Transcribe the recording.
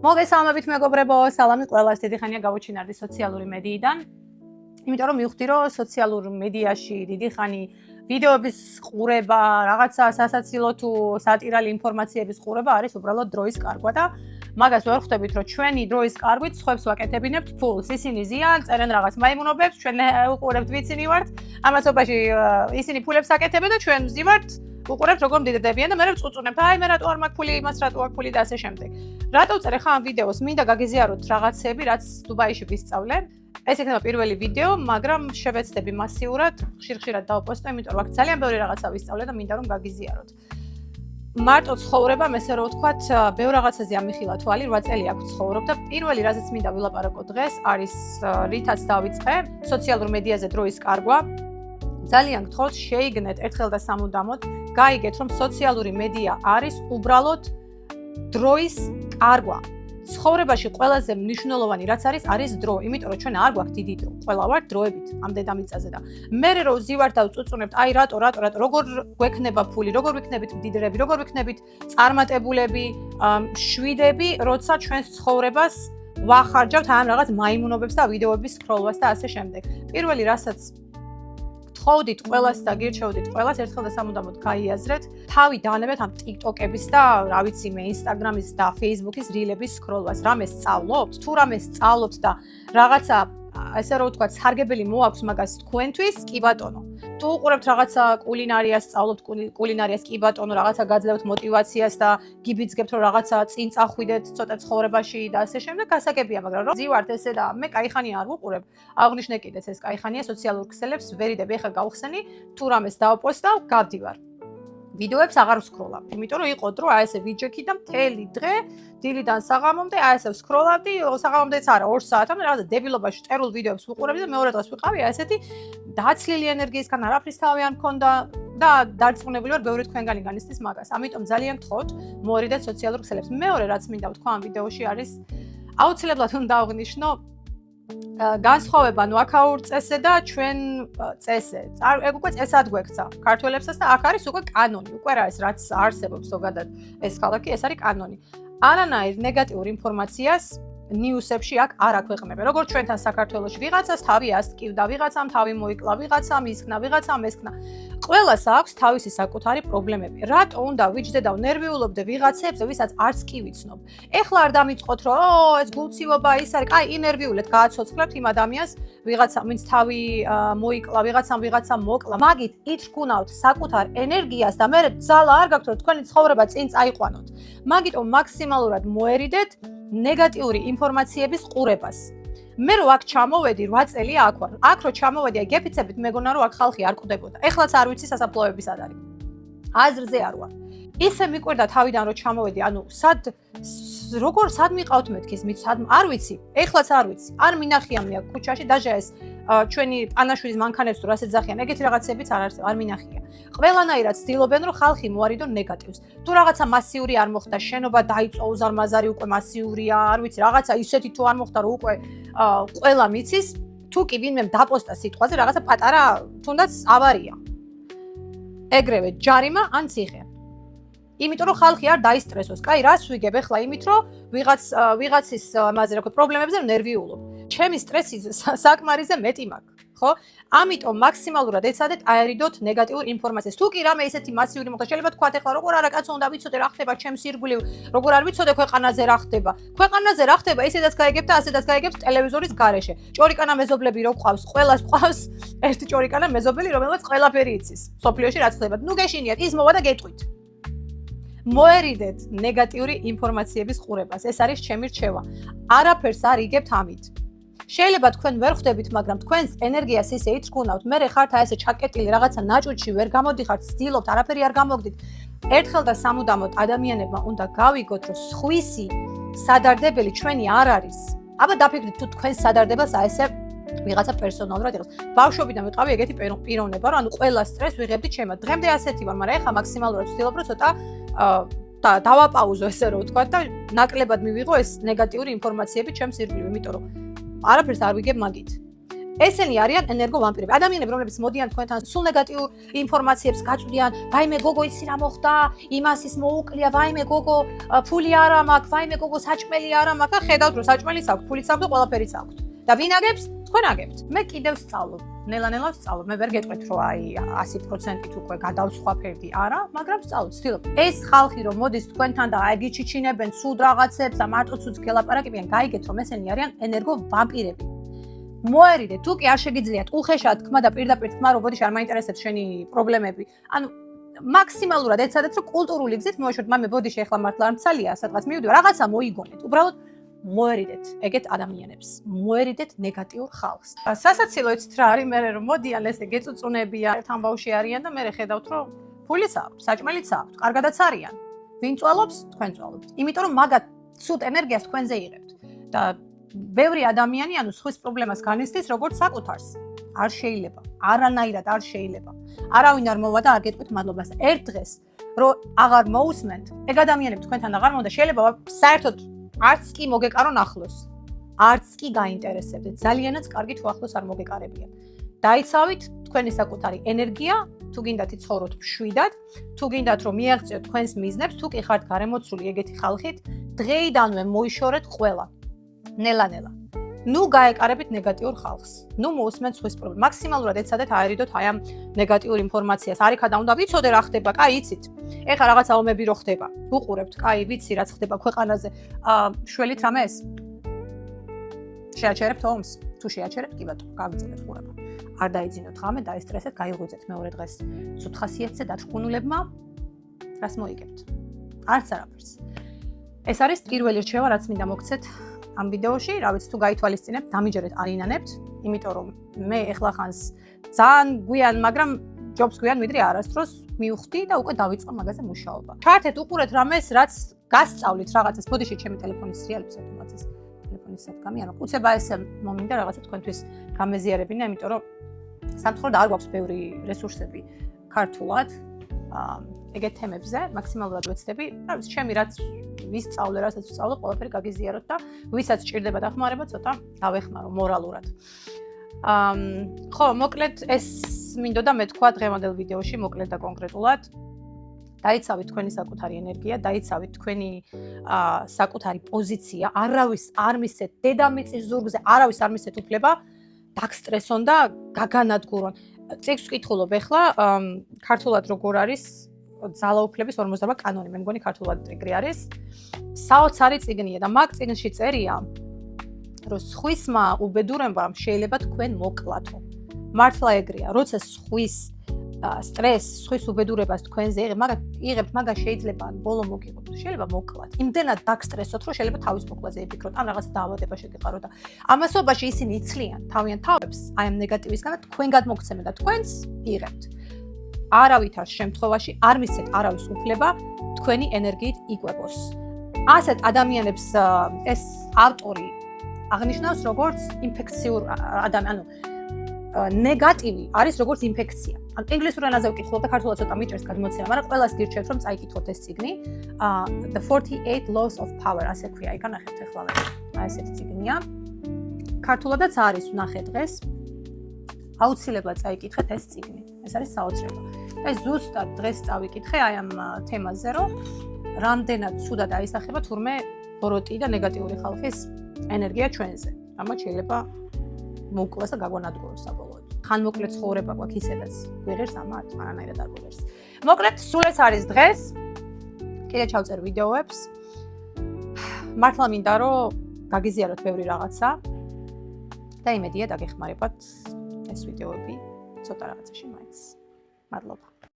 მოგესალმებით მეგობრებო, სალამი ყველას, დიდი ხანია გავუჩინარდი სოციალური მედიიდან. იმიტომ რომ მივხვდი, რომ სოციალურ მედიაში დიდი ხანი ვიდეოების ყურება, რაღაცა სასაცილო თუ სატირალი ინფორმაციების ყურება არის უბრალოდ დროის კარგვა და მაგას ვერ ხვდებით, რომ ჩვენი დროის კარგვით სხვებს ვაკეთებინებთ ფულს. ისინი ზიან, წერენ რაღაც მაიმუნობებს, ჩვენ უყურებთ ვიცინი ვართ. ამასობაში ისინი ფულებს აკეთებენ და ჩვენ ვზივართ უყურებთ როგორ მდიდრდებიან და მე ვწუწუნებთ, აი მე რატო არ მაქვს ფული, იმას რატო აქვს ფული და ასე შემდეგ. რატო ვწერე ხა ამ ვიდეოს? მინდა გაგიზიაროთ რაღაცები, რაც დუბაიში ვისწავლე. ეს იქნება პირველი ვიდეო, მაგრამ შევეცდები მასიურად, ხშირ-ხშირად დავპოსტო, იმიტომ რომ აქ ძალიან ბევრი რაღაცა ვისწავლე და მინდა რომ გაგიზიაროთ. მარტო ცხოვრება, ესე რომ ვთქვათ, ბევრ რაღაცაზე ამიხილა თვალი, 8 წელი აქვს ცხოვრობ და პირველი რაზეც მინდა ვილაპარაკო დღეს არის რითაც დავიწყე, სოციალურ მედიაზე დროის კარგვა. ძალიან გთხოვთ, შეიგნეთ ერთხელ და სამუდამოდ, გაიგეთ რომ სოციალური მედია არის უბრალოდ დროის კარგვა. ცხოვრებაში ყველაზე მნიშვნელოვანი რაც არის დრო, იმიტომ რომ ჩვენ არ გვაქვს დიდი დრო. ყველა ვართ დროებით ამ დედამიწაზე და მე რო ვზივართ და ვწუწუნებთ, აი რატო, როგორ გვექნება ფული, როგორ ვიქნებით მდიდრები, როგორ ვიქნებით წარმატებულები, შვიდები, როცა ჩვენს ცხოვრებას ვახარჯავთ ამ რაღაც მაიმუნობებს და ვიდეოების სკროლვას და ასე შემდეგ. პირველი რასაც ხოვდით ყველას და გირჩევდით ყველას ერთხელ და სამუდამოდ გაიაზრეთ, თავი დაანებეთ ამ TikTok-ების და რა ვიცი მე Instagram-ის და Facebook-ის rilების სკროლვას. რამე სწავლობთ? თუ რამე სწავლობთ და რაღაცა ესე რომ ვთქვათ, სარგებელი მოაქვს მაგას თქვენთვის, კი ბატონო. თუ უყურებთ რაღაცა კულინარიას, სწავლობთ კულინარიას, კი ბატონო, რაღაცა გაძლევთ мотиваციას და გიბიძგებთ რომ რაღაცა წინ წახვიდეთ ცოტა ცხოვრებაში და ასე შემდეგ, გასაგებია, მაგრამ რომ ზივართ ესე და მე кайხანია არ ვუყურებ. აღნიშნე კიდეც ეს кайხანია სოციალურ ქსელებს ვერიდები, ეხლა გავხსენი, თუ რამეს დავპოსტავ, გავდივარ. ვიდეოებს აღარ ვსკროლავ, იმიტომ რომ იყო დრო, აი ესე ვიჯექი და მთელი დღე დილიდან საღამომდე აი ესე ვსკროლავდი, საღამომდეც არა, 2 საათამდე რაღაცა დებილობაში წერულ ვიდეოებს ვუყურებდი და მეორე დღეს ვიყავი აი ესეთი დაცლილი ენერგიისგან არაფრის თავი არ მქონდა და დარწმუნებული ვარ, ბევრი თქვენგანი განიცდის მაგას. ამიტომ ძალიან გთხოვთ, მოერიდეთ სოციალურ ქსელებს. მეორე რაც მინდა ვთქვა ამ ვიდეოში არის აუცილებლად უნდა აღნიშნო განსხვავება ნუაქაურ წესზე და ჩვენ წესზე. ეგ უკვე წესად გვექცა ქართველებსაც და აქ არის უკვე კანონი. უკვე რა ეს რაც არსებობს ზოგადად ეს ქალაქი, ეს არის კანონი. არანაირ ნეგატიურ ინფორმაციას ნიუსებში აქ არ აქვეყნებენ. როგორც ჩვენთან საქართველოში ვიღაცას თავი ასტკივდა, ვიღაცამ თავი მოიკლა, ვიღაცამ ისქნა, ვიღაცამ ესქნა. ყველას აქვს თავისი საკუთარი პრობლემები. რატო უნდა ვიჯდე და ნერვიულობდე ვიღაცებზე, ვისაც არც კი ვიცნობ. ეხლა არ დამიწყოთ, რომ ეს გულცივობა ის არის, კაი, ინერვიულეთ, გააცოცხლებთ იმ ადამიანს, ვიღაცამ ვინც თავი მოიკლა, ვიღაცამ მოკლა. მაგით ითრგუნავთ საკუთარ ენერგიას და მე ძალა არ გაქვთ, რომ თქვენი ცხოვრება წინ წაიყვანოთ. მაგიტომ მაქსიმალურად მოერიდეთ ნეგატიური ინფორმაციების ყურებას. მე რო აქ ჩამოვედი 8 წელი აქ ვარ. აქ რო ჩამოვედი, აი გეფიცებით მეგონა რომ აქ ხალხი არ კვდებოდა. ეხლაც არ ვიცი სასაფლაოები სად არის. აზრზე არ ვარ. ისე მიკვირდა თავიდან რომ ჩამოვედი, ანუ სად მიყავთ მეთქის, სად არ ვიცი. ეხლაც არ ვიცი. არ მინახია მე აქ ქუჩაში დაჟე ეს ჩვენი პანაშვილის მანქანებს თუ რასაც ძახიან, ეგეთი რაღაცებიც არ არის, არ მინახია. ყველანაირად ცდილობენ რომ ხალხი მოარიდონ ნეგატივს. თუ რაღაცა მასიური არ მოხდა, შენობა დაიწვა უზარმაზარი უკვე მასიურია, არ ვიცი, რაღაცა ისეთი თუ არ მოხდა რომ უკვე ყველა მიცის, თუ კი ვინმე დაპოსტა სიტყვაზე რაღაცა პატარა თუნდაც ავარია. ეგრევე ჯარიმა ან ციხე. იმიტომ რომ ხალხი არ დაისტრესოს. კაი, რას ვიგებ ახლა იმით რომ ვიღაცის ამაზე რა ქვია პრობლემებზე ნერვიულობ. ჩემი სტრესი საკმარისზე მეტი მაქვს, ხო? ამიტომ მაქსიმალურად ეცადეთ აერიდოთ ნეგატიურ ინფორმაციას. თუ კი რამე ისეთი მასიური მოხდა, შეიძლება თქვათ ახლა როგორ არა კაცო უნდა ვიცოდე რა ხდება ჩემს ირგვლივ, როგორ არ ვიცოდე ქვეყანაზე რა ხდება. ქვეყანაზე რა ხდება, ისედაც გაიგებ და ასედაც გაიგებ ტელევიზორის გარეშე. ჭორიკანა მეზობლები რო ყავს, ყველას ყავს ერთი ჭორიკანა მეზობელი, რომელსაც ყველაფერი იცის. სოფლიოში რაც ხდება. ნუ გეშინიათ, ის მოვა და გეტყვით. მოერიდეთ ნეგატიური ინფორმაციების ყურებას. ეს არის ჩემი რჩევა. არაფერს არ იგებთ ამით. შეიძლება თქვენ ვერ ხვდებით, მაგრამ თქვენს ენერგიას ისე ითრგუნავთ, მე ხართ აი ესე ჩაკეტილი რაღაცა ნაჭუჭი ვერ გამოდიხართ, ცდილობთ, არაფერი არ გამოგდით. ერთხელ და სამუდამოდ ადამიანებმა უნდა გავიგოთ, რომ სხვისი სადარდებელი ჩვენი არ არის. აბა დაფიქრდით თუ თქვენს სადარდებელს აი ესე ვიღაცა პერსონალურად იყოს. ბავშვობიდან ვიყავი ეგეთი პიროვნება, რომ ანუ ყველა სტრესს ვიღებდი ჩემად. დღემდე ასეთი ვარ, მაგრამ ეხლა მაქსიმალურად ვცდილობ, რომ ცოტა და დავაპაუზო ესე რომ ვთქვა და ნაკლებად მივიღო ეს ნეგატიური ინფორმაციები ჩემს ირგვლივ, იმიტომ რომ არაფერს არ ვიგებ მაგით. ესენი არიან ენერგოვამპირები. ადამიანები, რომლებიც მოდიან თქვენთან სულ ნეგატიურ ინფორმაციებს გაწვდიან, ვაიმე გოგო იცი რა მოხდა, იმას ის მოუკლია, ვაიმე გოგო ფული არ მაქვს, ვაიმე გოგო საჭმელი არ მაქვს და ხედავთ რომ საჭმელიც აქვს, ფულიც აქვს და ყველაფერიც აქვს. და ვინ აგებს? თქვენ აგებთ. მე კიდევ ვსწავლობ. ნელა-ნელა ვსწავლობ. მე ვერ გეტყვით რომ აი 100%-ით უკვე გადავსხვაფერდი, არა, მაგრამ ვსწავლობ, ვცდილობ. ეს ხალხი რომ მოდის თქვენთან და აი გიჩიჩინებენ სულ რაღაცებს და მარტო ცუდს გელაპარაკებიან, გაიგეთ რომ ესენი არიან ენერგოვამპირები. მოერიდეთ, თუ კი არ შეგიძლიათ უხეშად თქმა და პირდაპირ თქმა, რომ ბოდიში არ მაინტერესებს შენი პრობლემები. ანუ მაქსიმალურად ეცადეთ რომ კულტურული გზით მოეშვათ, მამე ბოდიში ახლა მართლა არ მცალია, სადღაც მივიდივარ, რაღაცა მოიგონეთ. უბრალოდ მოერიდეთ ეგეთ ადამიანებს, მოერიდეთ ნეგატიურ ხალხს. სასაცილო იცით რა არის, მე რომ მოდიან ესე გეწუწუნებიან, ერთ ამბავში არიან და მე ხედავთ რომ ფულიც აქვს, საჭმელიც აქვს, კარგადაც არიან. ვინ წვალობს? თქვენ წვალობთ. იმიტომ რომ მაგათ ცუდ ენერგიას თქვენზე იღებთ. და ბევრი ადამიანი ანუ სხვის პრობლემას განიცდის როგორც საკუთარს. არ შეიძლება, არანაირად არ შეიძლება. არავინ არ მოვა და არ გეტყვით მადლობას. ერთ დღეს რომ აღარ მოусმენთ, ეგ ადამიანები თქვენთან აღარ მომდა, შეიძლება საერთოდ არც კი მოგეკარონ ახლოს. არც კი გაინტერესებდეთ. ძალიანაც კარგი თუ ახლოს არ მოგეკარებიან. დაიცავით თქვენი საკუთარი ენერგია, თუ გინდათ იცხოვროთ მშვიდად, თუ გინდათ რომ მიაღწიოთ თქვენს მიზნებს, თუ კი ხართ გარემოცული ეგეთი ხალხით, დღეიდანვე მოიშორეთ ყველა. ნელა-ნელა. ნუ გაეკარებით ნეგატიურ ხალხს. ნუ მოусმენთ სხვის პრობლემას. მაქსიმალურად ეცადეთ აერიდოთ აი ამ ნეგატიურ ინფორმაციას. არიქადა უნდა ვიცოდე რა ხდება, კაი იცით. ეხლა რაღაცა ომები რო ხდება. უყურებთ, კაი ვიცი რაც ხდება ქვეყანაზე. შველით რამეს? შეაჩერებთ ომს? თუ შეაჩერებთ, კი ბატონო, გავიწერეთ ყურება. არ დაიძინოთ ღამე, დაესტრესეთ, გაიღვიძეთ მეორე დღეს. ცუდ ხასიათზე დათხკუნულებმა რას მოიგებთ? არც არაფერს. ეს არის პირველი რჩევა, რაც მინდა მოგცეთ ამ ვიდეოში, რა ვიცი თუ გაითვალისწინებთ, დამიჯერეთ არინანებთ, იმიტომ რომ მე ეხლა ხანს ძალიან გვიან, მაგრამ ჯობს გვიან ვიდრე არასდროს მივხვდი და უკვე დავიწყე მაგაზე მუშაობა. ჩართეთ უყურეთ რამეს, რაც გასწავლით რაღაცას, ბოდიში ჩემი ტელეფონის სრიალის ავტომატის ტელეფონის სადგამი, ანუ უცება ეს მომინდა რაღაცა თქვენთვის გამეზიარებინა, იმიტომ რომ სამწუხაროდ არ გვაქვს ბევრი რესურსები ქართულად ეგეთ თემებზე, მაქსიმალურად ვეცდები, რა ვიცი, ჩემი რაც ვისწავლე, რასაც ვსწავლობ, ყველაფერი გაგიზიაროთ და ვისაც სჭირდება დახმარება, ცოტა დავეხმარო მორალურად. ხო, მოკლედ ეს მინდოდა მე თქვა დღევანდელ ვიდეოში, მოკლედ და კონკრეტულად. დაიცავით თქვენი საკუთარი ენერგია, დაიცავით თქვენი საკუთარი პოზიცია, არავის არ მისცეთ დედამიწის ზურგზე, არავის არ მისცეთ უფლება დაგსტრესონ და გაგანადგურონ. წიგნს ვკითხულობ ახლა, ქართულად როგორ არის ძალაუფლების 58 კანონი, მე მგონი ქართულად ეგრე არის. საოცარი წიგნია და მაგ წიგნში წერია, რომ სხვისმა უბედურებამ შეიძლება თქვენ მოკლათო. მართლა ეგრეა, როცა სხვის სტრესს, სხვის უბედურებას თქვენზე იღებთ, მაგას შეიძლება ბოლო მოგიღოთ, შეიძლება მოკლათ. იმდენად დაგსტრესოთ, რომ შეიძლება თავის მოკლაზე იფიქროთ, ან რაღაცა დაავადება შეგეყაროთ და ამასობაში ისინი იცლიან თავიანთ თავს, აი ამ ნეგატივისგან და თქვენ გადმოგცემენ და თქვენს იღებთ. არავითარ შემთხვევაში არ მისცეთ არავის უფლება თქვენი ენერგიით იკვებოს. ასეთ ადამიანებს ეს ავტორი აღნიშნავს როგორც ინფექციურ ანუ ნეგატივი არის როგორც ინფექცია. ან ინგლისურ ენაზე ვკითხულობ და ქართულად ცოტა მიჭერს გადმოცემა, მაგრამ ყველას გირჩევთ რომ წაიკითხოთ ეს წიგნი. The 48 Laws of Power, ასე ქვია, იქ ნახეთ ახლა. აი ესეთი წიგნია. ქართულადაც არის, ვნახე დღეს. აუცილებლად წაიკითხეთ ეს წიგნი. ეს არის საოცრება. და ზუსტად დღეს წავიკითხე აი ამ თემაზე, რომ რამდენად ცუდად აისახება თურმე ბოროტი და ნეგატიური ხალხის ენერგია ჩვენზე. რამაც შეიძლება მოუკლას და გაგვანადგუროს საბოლოოდ. ხან მოკლე ცხოვრება გვაქვს ისედაც ვიღერს ამათ, არანაირად არ ვიღერს. მოკლედ, სულ ეს არის დღეს. კიდე ჩავწერ ვიდეოებს. მართლა მინდა რომ გაგიზიაროთ ბევრი რაღაცა და იმედია დაგეხმარებათ ეს ვიდეოები ცოტა რაღაცაში მაინც. მადლობა.